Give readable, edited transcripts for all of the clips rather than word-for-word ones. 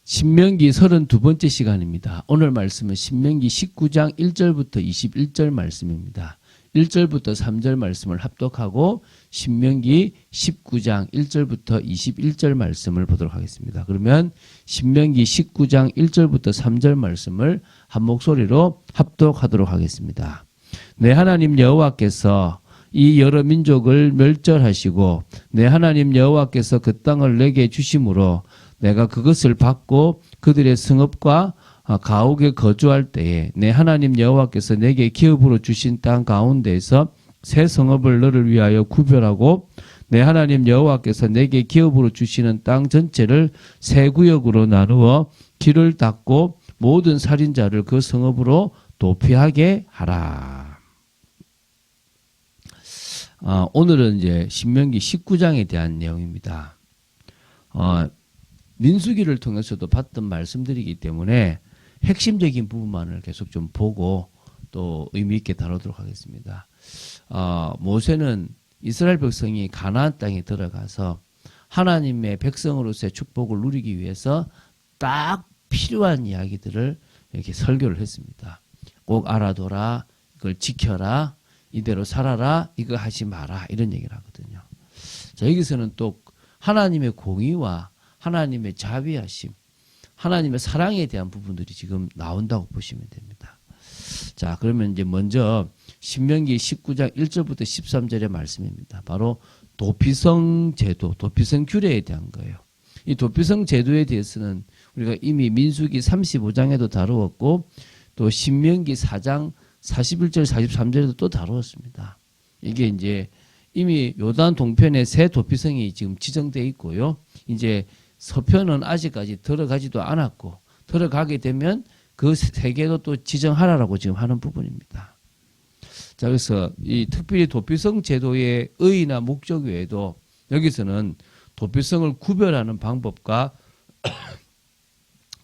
신명기 32번째 시간입니다. 오늘 말씀은 신명기 19장 1절부터 21절 말씀입니다. 1절부터 3절 말씀을 합독하고 신명기 19장 1절부터 21절 말씀을 보도록 하겠습니다. 그러면 신명기 19장 1절부터 3절 말씀을 한 목소리로 합독하도록 하겠습니다. 내 하나님 여호와께서 이 여러 민족을 멸절하시고 내 하나님 여호와께서 그 땅을 내게 주심으로 내가 그것을 받고 그들의 성읍과 가옥에 거주할 때에 내 하나님 여호와께서 내게 기업으로 주신 땅 가운데에서 새 성읍을 너를 위하여 구별하고 내 하나님 여호와께서 내게 기업으로 주시는 땅 전체를 세 구역으로 나누어 길을 닦고 모든 살인자를 그 성읍으로 도피하게 하라. 오늘은 이제 신명기 19장에 대한 내용입니다. 민수기를 통해서도 봤던 말씀들이기 때문에 핵심적인 부분만을 계속 좀 보고 또 의미 있게 다루도록 하겠습니다. 모세는 이스라엘 백성이 가나안 땅에 들어가서 하나님의 백성으로서의 축복을 누리기 위해서 딱 필요한 이야기들을 이렇게 설교를 했습니다. 꼭 알아둬라, 이걸 지켜라, 이대로 살아라, 이거 하지 마라, 이런 얘기를 하거든요. 자, 여기서는 또 하나님의 공의와 하나님의 자비하심, 하나님의 사랑에 대한 부분들이 지금 나온다고 보시면 됩니다. 자, 그러면 이제 먼저 신명기 19장 1절부터 13절의 말씀입니다. 바로 도피성 제도, 도피성 규례에 대한 거예요. 이 도피성 제도에 대해서는 우리가 이미 민수기 35장에도 다루었고 또 신명기 4장 41절, 43절에도 또 다루었습니다. 이게 이제 이미 요단 동편에 새 도피성이 지금 지정되어 있고요. 이제 서편은 아직까지 들어가지도 않았고 들어가게 되면 그 세 개도 또 지정하라라고 지금 하는 부분입니다. 자, 그래서 이 특별히 도피성 제도의 의의나 목적 외에도 여기서는 도피성을 구별하는 방법과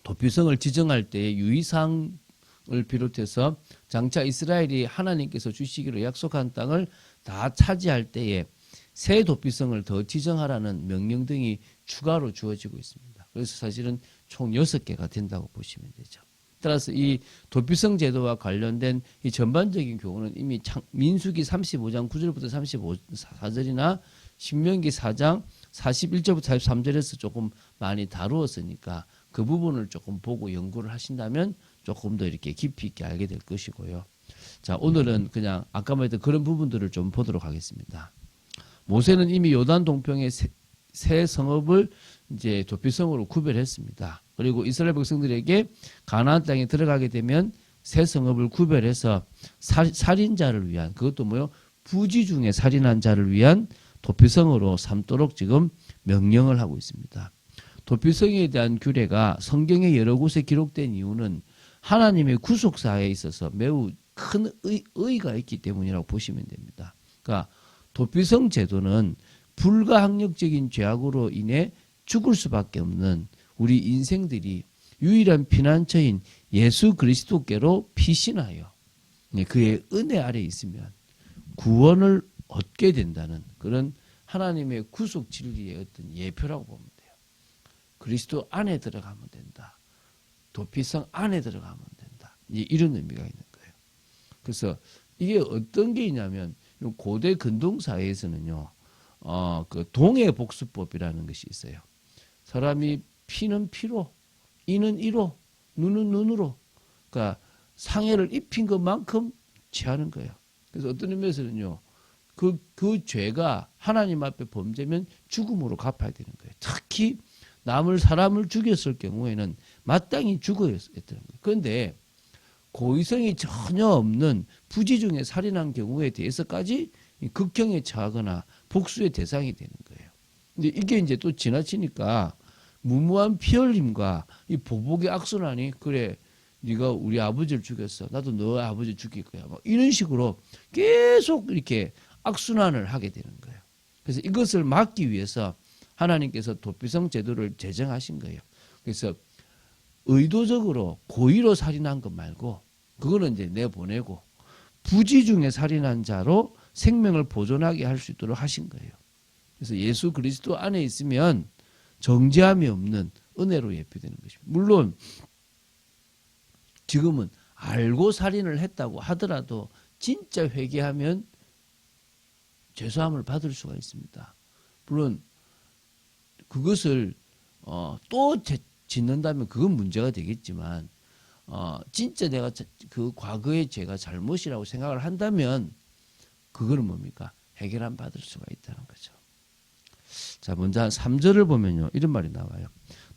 도피성을 지정할 때의 유의사항을 비롯해서 장차 이스라엘이 하나님께서 주시기로 약속한 땅을 다 차지할 때에 새 도피성을 더 지정하라는 명령 등이 추가로 주어지고 있습니다. 그래서 사실은 총 6개가 된다고 보시면 되죠. 따라서 이 도피성 제도와 관련된 이 전반적인 교훈은 이미 민수기 35장 9절부터 34절이나 신명기 4장 41절부터 43절에서 조금 많이 다루었으니까 그 부분을 조금 보고 연구를 하신다면 조금 더 이렇게 깊이 있게 알게 될 것이고요. 자, 오늘은 그냥 아까 말했던 그런 부분들을 좀 보도록 하겠습니다. 모세는 이미 요단 동평의 새 성읍을 이제 도피성으로 구별했습니다. 그리고 이스라엘 백성들에게 가나안 땅에 들어가게 되면 새 성읍을 구별해서 살인자를 위한, 그것도 뭐요? 부지 중에 살인한 자를 위한 도피성으로 삼도록 지금 명령을 하고 있습니다. 도피성에 대한 규례가 성경의 여러 곳에 기록된 이유는 하나님의 구속사에 있어서 매우 큰 의의가 있기 때문이라고 보시면 됩니다. 그러니까 도피성 제도는 불가항력적인 죄악으로 인해 죽을 수밖에 없는 우리 인생들이 유일한 피난처인 예수 그리스도께로 피신하여 그의 은혜 아래 있으면 구원을 얻게 된다는 그런 하나님의 구속 진리의 어떤 예표라고 보면 돼요. 그리스도 안에 들어가면 된다. 도피성 안에 들어가면 된다. 이런 의미가 있는 거예요. 그래서 이게 어떤 게 있냐면 고대 근동 사회에서는요, 그 동해복수법이라는 것이 있어요. 사람이 피는 피로, 이는 이로, 눈은 눈으로, 그러니까 상해를 입힌 것만큼 취하는 거예요. 그래서 어떤 의미에서는요, 그 죄가 하나님 앞에 범죄면 죽음으로 갚아야 되는 거예요. 특히 사람을 죽였을 경우에는 마땅히 죽어야 했다는 거예요. 그런데 고의성이 전혀 없는 부지 중에 살인한 경우에 대해서까지 극형에 처하거나 복수의 대상이 되는 거예요. 근데 이게 이제 또 지나치니까 무모한 피 흘림과 이 보복의 악순환이 그래 네가 우리 아버지를 죽였어. 나도 너 아버지 죽일 거야. 막 이런 식으로 계속 이렇게 악순환을 하게 되는 거예요. 그래서 이것을 막기 위해서 하나님께서 도피성 제도를 제정하신 거예요. 그래서 의도적으로 고의로 살인한 것 말고 그거는 이제 내보내고 부지 중에 살인한 자로 생명을 보존하게 할 수 있도록 하신 거예요. 그래서 예수 그리스도 안에 있으면 정죄함이 없는 은혜로 예표되는 것입니다. 물론 지금은 알고 살인을 했다고 하더라도 진짜 회개하면 죄사함을 받을 수가 있습니다. 물론 그것을 또 짓는다면 그건 문제가 되겠지만 진짜 내가 그 과거의 죄가 잘못이라고 생각을 한다면 그거는 뭡니까? 해결안 받을 수가 있다는 거죠. 자, 먼저 한 3절을 보면요. 이런 말이 나와요.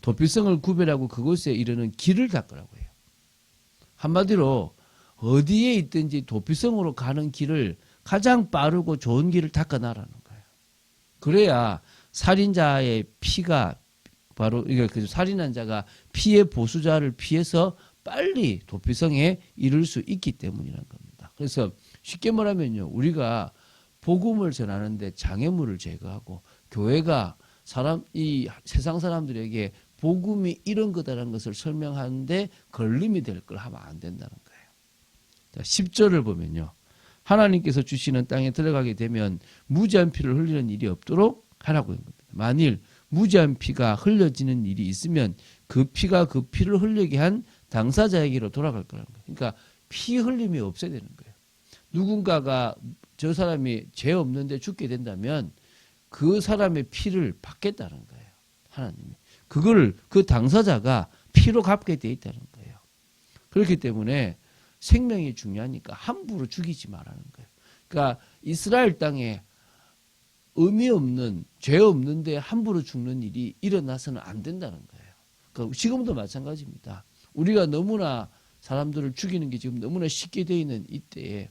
도피성을 구별하고 그곳에 이르는 길을 닦으라고 해요. 한마디로 어디에 있든지 도피성으로 가는 길을 가장 빠르고 좋은 길을 닦아놔라는 거예요. 그래야 살인자의 피가 바로 그 살인한 자가 피해 보수자를 피해서 빨리 도피성에 이를 수 있기 때문이라는 겁니다. 그래서 쉽게 말하면요. 우리가 복음을 전하는데 장애물을 제거하고 교회가 이 세상 사람들에게 복음이 이런 거다라는 것을 설명하는데 걸림이 될 걸 하면 안 된다는 거예요. 자, 10절을 보면요. 하나님께서 주시는 땅에 들어가게 되면 무지한 피를 흘리는 일이 없도록 하라고 한 겁니다. 만일 무지한 피가 흘려지는 일이 있으면 그 피가 그 피를 흘리게 한 당사자에게로 돌아갈 거라는 거예요. 그러니까 피 흘림이 없어야 되는 거예요. 누군가가 저 사람이 죄 없는데 죽게 된다면 그 사람의 피를 받겠다는 거예요. 하나님이. 그거를 그 당사자가 피로 갚게 돼 있다는 거예요. 그렇기 때문에 생명이 중요하니까 함부로 죽이지 말라는 거예요. 그러니까 이스라엘 땅에 의미 없는 죄 없는데 함부로 죽는 일이 일어나서는 안 된다는 거예요. 그러니까 지금도 마찬가지입니다. 우리가 너무나 사람들을 죽이는 게 지금 너무나 쉽게 되어 있는 이때에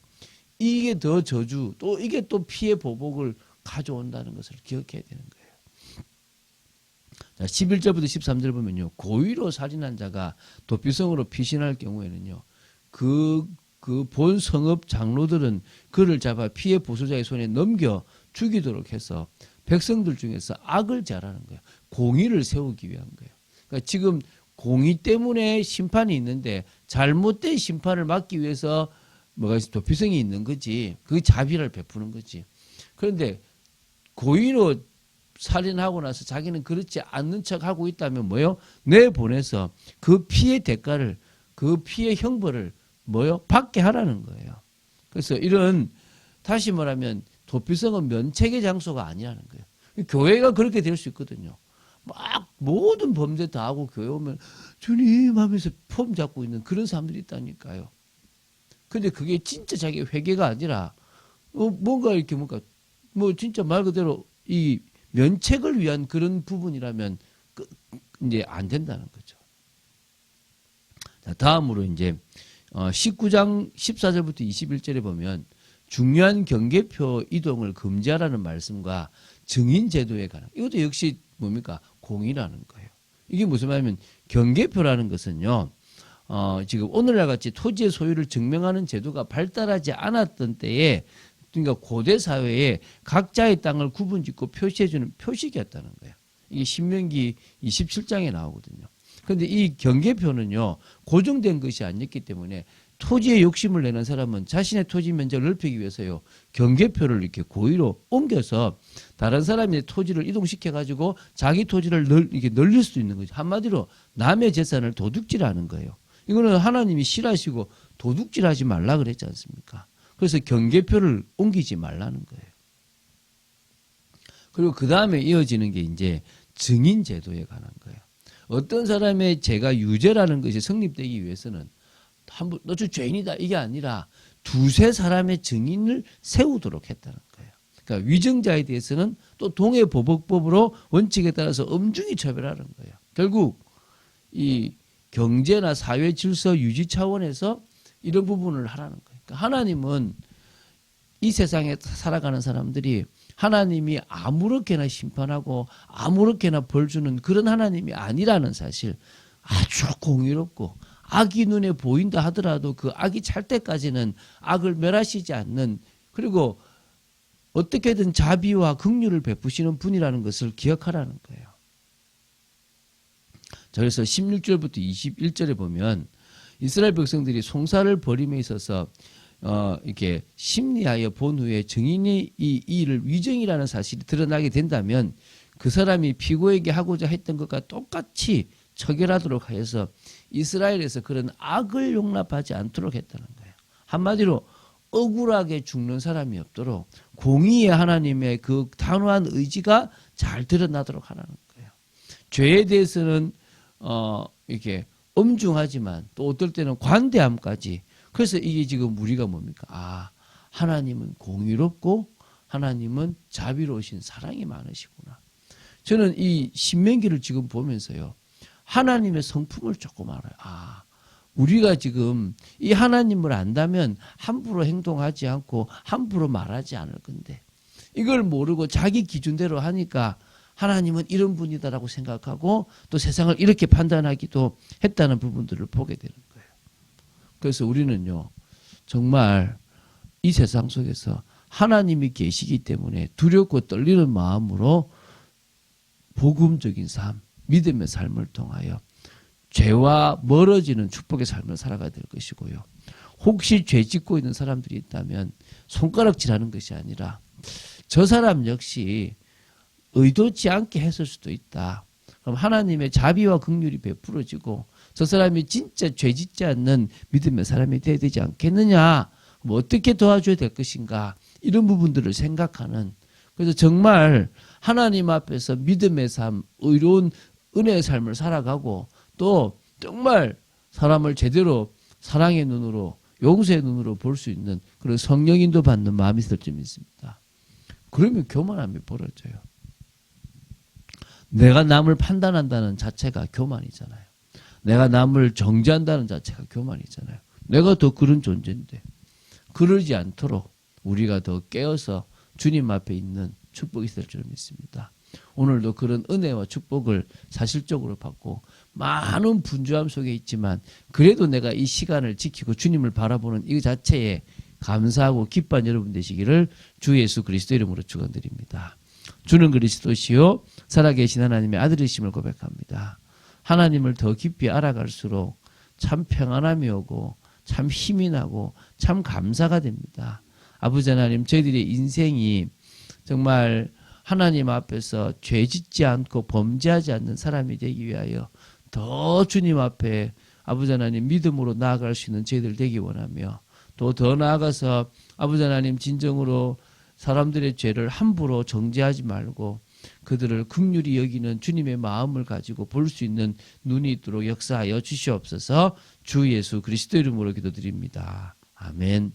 이게 더 저주 또 이게 또 피해 보복을 가져온다는 것을 기억해야 되는 거예요. 자, 11절부터 13절 보면요. 고의로 살인한 자가 도피성으로 피신할 경우에는요. 그 본 성읍 장로들은 그를 잡아 피해 보수자의 손에 넘겨 죽이도록 해서 백성들 중에서 악을 잘하는 거예요. 공의를 세우기 위한 거예요. 그러니까 지금 공의 때문에 심판이 있는데 잘못된 심판을 막기 위해서 뭐가 도피성이 있는 거지. 그 자비를 베푸는 거지. 그런데 고의로 살인하고 나서 자기는 그렇지 않는 척하고 있다면 뭐요? 내보내서 그 피해 대가를 그 피해 형벌을 뭐요? 받게 하라는 거예요. 그래서 이런 다시 말하면 도피성은 면책의 장소가 아니라는 거예요. 교회가 그렇게 될 수 있거든요. 막 모든 범죄 다 하고 교회 오면 주님 하면서 폼 잡고 있는 그런 사람들이 있다니까요. 근데 그게 진짜 자기 회개가 아니라 뭔가 이렇게 뭔가 뭐 진짜 말 그대로 이 면책을 위한 그런 부분이라면 이제 안 된다는 거죠. 자, 다음으로 이제 19장 14절부터 21절에 보면 중요한 경계표 이동을 금지하라는 말씀과 증인 제도에 관한 이것도 역시 뭡니까? 공의라는 거예요. 이게 무슨 말이냐면 경계표라는 것은요. 지금 오늘날 같이 토지의 소유를 증명하는 제도가 발달하지 않았던 때에 그러니까 고대 사회에 각자의 땅을 구분짓고 표시해주는 표식이었다는 거예요. 이게 신명기 27장에 나오거든요. 그런데 이 경계표는요. 고정된 것이 아니었기 때문에 토지에 욕심을 내는 사람은 자신의 토지 면적을 넓히기 위해서요. 경계표를 이렇게 고의로 옮겨서 다른 사람의 토지를 이동시켜가지고 자기 토지를 이렇게 늘릴 수 있는 거죠. 한마디로 남의 재산을 도둑질하는 거예요. 이거는 하나님이 싫어하시고 도둑질하지 말라 그랬지 않습니까? 그래서 경계표를 옮기지 말라는 거예요. 그리고 그 다음에 이어지는 게 이제 증인 제도에 관한 거예요. 어떤 사람의 죄가 유죄라는 것이 성립되기 위해서는 너 저 죄인이다 이게 아니라 두세 사람의 증인을 세우도록 했다는 거예요. 그러니까 위증자에 대해서는 또 동해보복법으로 원칙에 따라서 엄중히 처벌하는 거예요. 결국 이 경제나 사회 질서 유지 차원에서 이런 부분을 하라는 거예요. 그러니까 하나님은 이 세상에 살아가는 사람들이 하나님이 아무렇게나 심판하고 아무렇게나 벌 주는 그런 하나님이 아니라는 사실 아주 공의롭고 악이 눈에 보인다 하더라도 그 악이 찰 때까지는 악을 멸하시지 않는 그리고 어떻게든 자비와 긍휼을 베푸시는 분이라는 것을 기억하라는 거예요. 자, 그래서 16절부터 21절에 보면 이스라엘 백성들이 송사를 벌임에 있어서 이렇게 심리하여 본 후에 증인이 이 일을 위증이라는 사실이 드러나게 된다면 그 사람이 피고에게 하고자 했던 것과 똑같이 처결하도록 하여서 이스라엘에서 그런 악을 용납하지 않도록 했다는 거예요. 한마디로 억울하게 죽는 사람이 없도록 공의의 하나님의 그 단호한 의지가 잘 드러나도록 하라는 거예요. 죄에 대해서는 이렇게 엄중하지만 또 어떨 때는 관대함까지. 그래서 이게 지금 우리가 뭡니까? 하나님은 공의롭고 하나님은 자비로우신 사랑이 많으시구나. 저는 이 신명기를 지금 보면서요, 하나님의 성품을 조금 알아요. 우리가 지금 이 하나님을 안다면 함부로 행동하지 않고 함부로 말하지 않을 건데, 이걸 모르고 자기 기준대로 하니까 하나님은 이런 분이다라고 생각하고 또 세상을 이렇게 판단하기도 했다는 부분들을 보게 되는 거예요. 그래서 우리는요, 정말 이 세상 속에서 하나님이 계시기 때문에 두렵고 떨리는 마음으로 복음적인 삶, 믿음의 삶을 통하여 죄와 멀어지는 축복의 삶을 살아가야 될 것이고요. 혹시 죄 짓고 있는 사람들이 있다면 손가락질하는 것이 아니라 저 사람 역시 의도치 않게 했을 수도 있다. 그럼 하나님의 자비와 긍휼이 베풀어지고 저 사람이 진짜 죄 짓지 않는 믿음의 사람이 되어야 되지 않겠느냐. 뭐 어떻게 도와줘야 될 것인가. 이런 부분들을 생각하는, 그래서 정말 하나님 앞에서 믿음의 삶, 의로운 은혜의 삶을 살아가고 또 정말 사람을 제대로 사랑의 눈으로, 용서의 눈으로 볼 수 있는 그런 성령인도 받는 마음이 있을 줄 믿습니다. 그러면 교만함이 벌어져요. 내가 남을 판단한다는 자체가 교만이잖아요. 내가 남을 정죄한다는 자체가 교만이잖아요. 내가 더 그런 존재인데. 그러지 않도록 우리가 더 깨어서 주님 앞에 있는 축복이 있을 줄 믿습니다. 오늘도 그런 은혜와 축복을 사실적으로 받고 많은 분주함 속에 있지만 그래도 내가 이 시간을 지키고 주님을 바라보는 이 자체에 감사하고 기뻐한 여러분 되시기를 주 예수 그리스도 이름으로 축원드립니다. 주는 그리스도시요 살아계신 하나님의 아들이심을 고백합니다. 하나님을 더 깊이 알아갈수록 참 평안함이 오고 참 힘이 나고 참 감사가 됩니다. 아버지 하나님, 저희들의 인생이 정말 하나님 앞에서 죄 짓지 않고 범죄하지 않는 사람이 되기 위하여 더 주님 앞에 아버지 하나님 믿음으로 나아갈 수 있는 저희들 되기 원하며 또 더 나아가서 아버지 하나님 진정으로 사람들의 죄를 함부로 정죄하지 말고 그들을 긍휼히 여기는 주님의 마음을 가지고 볼 수 있는 눈이 있도록 역사하여 주시옵소서. 주 예수 그리스도 이름으로 기도드립니다. 아멘.